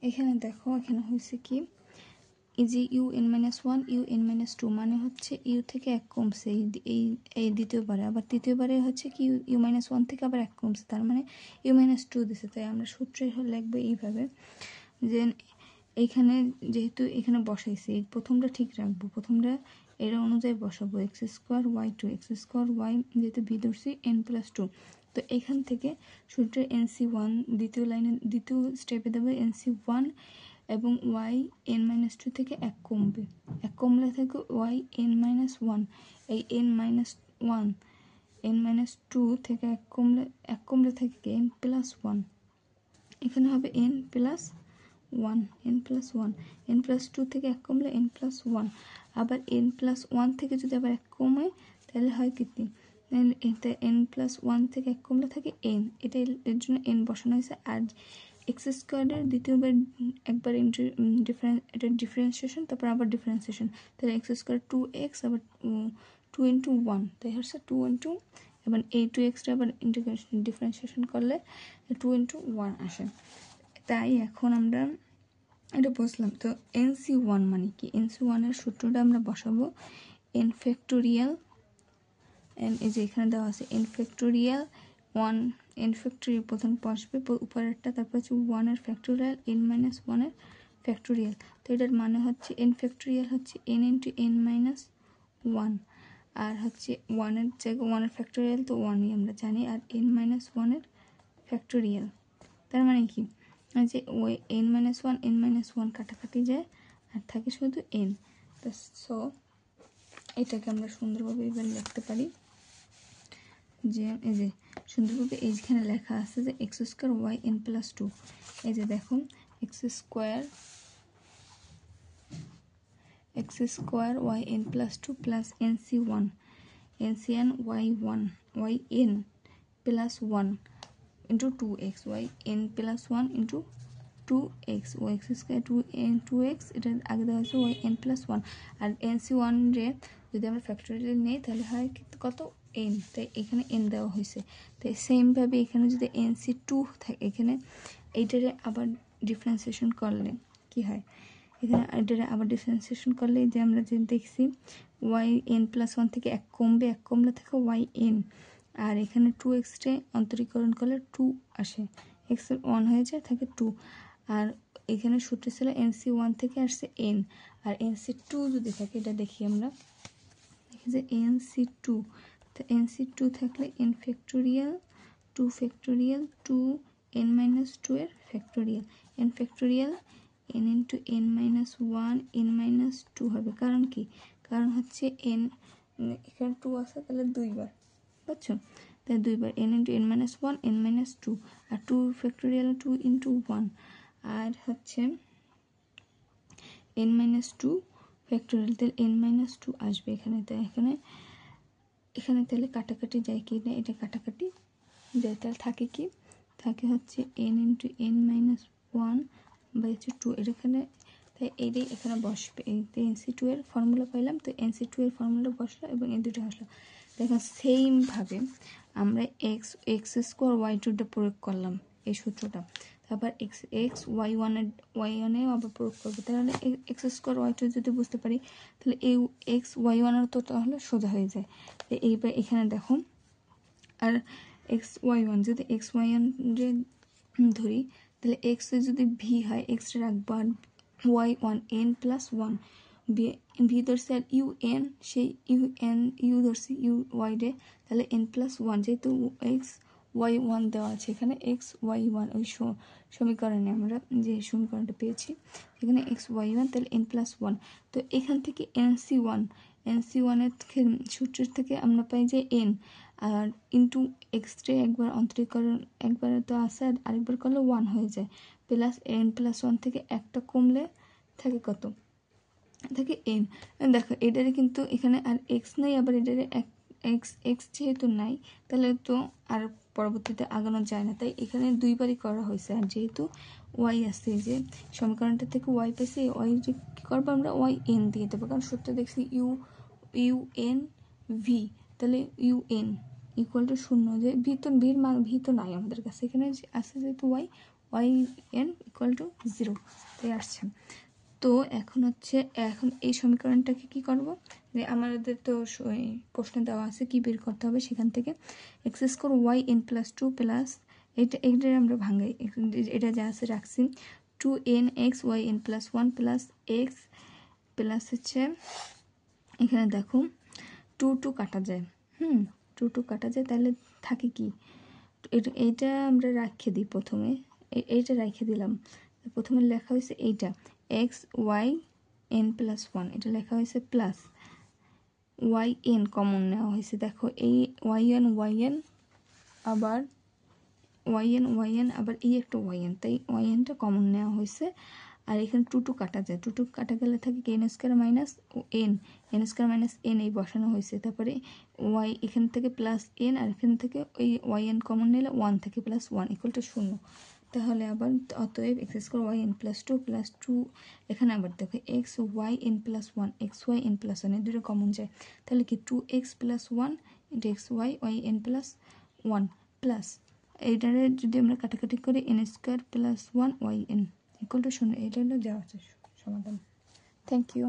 এখানে দেখো এখানে হয়েছে কি এই যে un-1 un-2 মানে হচ্ছে ইউ থেকে এক কমছে এই দ্বিতীয়বারে, আবার তৃতীয়বারে হচ্ছে কি u-1 থেকে আবার এক কমছে, তার মানে u-2 দিছে। তাই আমরা সূত্রে লিখবো এইভাবে যে এইখানে যেহেতু এখানে বসাইছি এই প্রথমটা ঠিক রাখবো, প্রথমটা এর অনুযায়ী বসাবো x² y2 x² y যেহেতু ভি ধরছি n+2। তো এখান থেকে সূত্রের NC1 দ্বিতীয় লাইনে দ্বিতীয় স্টেপে দেবো NC1 এবং y n-2 থেকে এক কমবে, এক কমলে থেকে y n-1 এই n-1 n-2 থেকে এক কমলে থেকে n+1 এখানে হবে n+1 n+2 থেকে এক কমলে n+1 আবার n+1 থেকে যদি আবার এক কমে তাহলে হয় কি n+1 থেকে এক কমলে থাকে n, এটা এর জন্য n বসানো হয়েছে। আর x² এর দ্বিতীয়বার একবার এটা ডিফারেন্সিয়েশন তারপর আবার ডিফারেন্সিয়েশন, তাহলে x² 2x আবার 2 × 1 তাই হচ্ছে 2 × এবং এই 2x আবার ইন্টিগ্রেশন ডিফারেন্সিয়েশন করলে 2 × 1 আসে। তাই এখন আমরা এটা বুঝলাম। তো NC1 মানে কি, NC1 এর সূত্রটা আমরা বসাবো n ফ্যাক্টোরিয়াল n, এই যে এখানে দেওয়া আছে n ফ্যাক্টোরিয়াল 1 n ফ্যাক্টোরিয়াল প্রথম বসবে উপরেরটা, তারপর হচ্ছে 1 এর ফ্যাক্টোরিয়াল n-1 এর ফ্যাক্টোরিয়াল। তো এটার মানে হচ্ছে n ফ্যাক্টোরিয়াল হচ্ছে n × n-1 আর হচ্ছে 1 এর জায়গায় 1 এর ফ্যাক্টোরিয়াল তো 1ই আমরা জানি, আর n-1 এর ফ্যাক্টোরিয়াল। তার মানে কি যে ওই n-1 n-1 কাটাকাটি যায় আর থাকে শুধু n। তো সো এটাকে আমরা সুন্দরভাবে এবার লিখতে পারি যে এই যে সুন্দরভাবে এইখানে লেখা আছে যে x² y n+2, এই যে দেখো x² y n+2 plus NC1 NCn y n+1 into 2x y n+1 into 2x y x² 2x এটা আগে দেওয়া হয়েছে y n+1 আর NC1 রে যদি আমরা ফ্যাক্টোরিয়াল নেই তাহলে হয় কত n, তাই এখানে n দেওয়া হয়েছে। তাই সেম ভাবে এখানে যদি NC2 থাকে এখানে এইটারে আবার ডিফারেন্সিয়েশন করলে কি হয়, এখানে এটারে আবার ডিফারেন্সিয়েশন করলে যে আমরা যে দেখছি y n+1 থেকে এক কমবে, এক কমলে থেকে y n আর এখানে 2x রে অন্তরীকরণ করলে 2 আসে, x এর 1 হয়ে যায় থাকে 2 আর এখানে সূত্র ছিল NC1 থেকে আসছে n আর NC2 যদি থাকে এটা দেখি আমরা দেখি যে NC2 তো NC2 থাকলে n ফ্যাক্টোরিয়াল 2 ফ্যাক্টোরিয়াল 2 n-2 এর factorial n factorial n × n-1 n-2 হবে। কারণ কি, কারণ হচ্ছে n এখানে 2 আছে তাহলে দুইবার, বুঝছো, তাই দুইবার n × n-1 n-2 আর 2 ফ্যাক্টোরিয়াল 2 × 1 আর হচ্ছে n-2 ফ্যাক্টোরিয়াল তাহলে n-2 আসবে এখানে। তাই এখানে তাহলে কাটাকাটি যায় কি না, এটা কাটাকাটি যায়, তাহলে থাকে কি থাকে হচ্ছে n × n-1 বাই 2 এখানে, তাই এইটাই এখানে বসবে। এই NC2 এর ফর্মুলা পাইলাম, তো NC2 এর ফর্মুলা বসলো এবং এই দুটো আসলো। দেখো সেম ভাবে আমরা x² y2টা প্রয়োগ করলাম এই সূত্রটা, তারপর x y1 এও আবার প্রয়োগ করবো, তাহলে x² y2 যদি বুঝতে পারি তাহলে এই x y1 তো তাহলে সোজা হয়ে যায়। এইবার এখানে দেখো আর x y1 যদি x y1 ধরি তাহলে x যদি v হয় x রাখবো আর y1 n+1 v ধরছে আর un সেই u ধরছি y রে তাহলে n+1 যেহেতু x y1 দেওয়া আছে এখানে x y1 ওই সমীকরণে আমরা যে সমীকরণটা পেয়েছি এখানে x y1 তাহলে n+1। তো এখান থেকে NC1 এর সূত্রের থেকে আমরা পাই যে n আর ইন্টু x রে একবার অন্তরীকরণ একবার তো আছে আর আরেকবার করলে 1 হয়ে যায় প্লাস n+1 থেকে একটা কমলে থাকে কত থাকে n। দেখো এটারে কিন্তু এখানে আর x নাই, আবার এটারে x যেহেতু নাই তাহলে তো আর পরবর্তীতে আগানো যায় না, তাই এখানে দুইবারই করা হয়েছে। আর যেহেতু y আছে যে সমীকরণটা থেকে y পেয়েছি y কি করবো আমরা yn দিয়ে দেবো, কারণ সূত্র দেখছি un v তাহলে un = 0 যে ভি তো নাই আমাদের কাছে, এখানে আছে যেহেতু y Y N equal to 0 তাই আসছে। তো এখন এই সমীকরণটাকে কি করব, যে আমাদের তো প্রশ্ন দেওয়া আছে কি বের করতে হবে, সেখান থেকে X square Y N plus 2 plus এইটা আমরা ভাঙাই, এটা যা আছে রাখছি 2n X Y N plus 1 plus X plus হচ্ছে এখানে দেখো 2 কাটা যায়, 2 কাটা যায়, তাহলে থাকে কি, এইটা আমরা রাখে দিই প্রথমে, এইটা রেখে দিলাম, প্রথমে লেখা হয়েছে এইটা এক্স ওয়াই এন প্লাস 1, এটা লেখা হয়েছে প্লাস ওয়াই এন কমন নেওয়া হয়েছে, দেখো এই ওয়াই এন আবার ওয়াই এন আবার এই একটা ওয়াই এন, তাই ওয়াই এনটা কমন নেওয়া হয়েছে। আর এখানে 2 কাটা যায়, 2 কাটা গেলে থাকে কি N square minus N square minus N এই বসানো হয়েছে, তারপরে ওয়াই এখান থেকে প্লাস এন, আর এখান থেকে ওই ওয়াই এন কমন নিলে 1 থেকে প্লাস 1 ইকুয়াল টু 0। তাহলে আবার অতএব x square Y N plus 2 plus 2, এখানে আবার দেখো x Y N plus 1 x Y N plus 1 এই দুটো কমন যায়, তাহলে কি 2x plus 1 into x Y N plus 1 plus এইটারে যদি আমরা কাটাকাটি করি n square plus 1 y N equal to 0, এটা হলো দেওয়া আছে সমাধান। Thank you.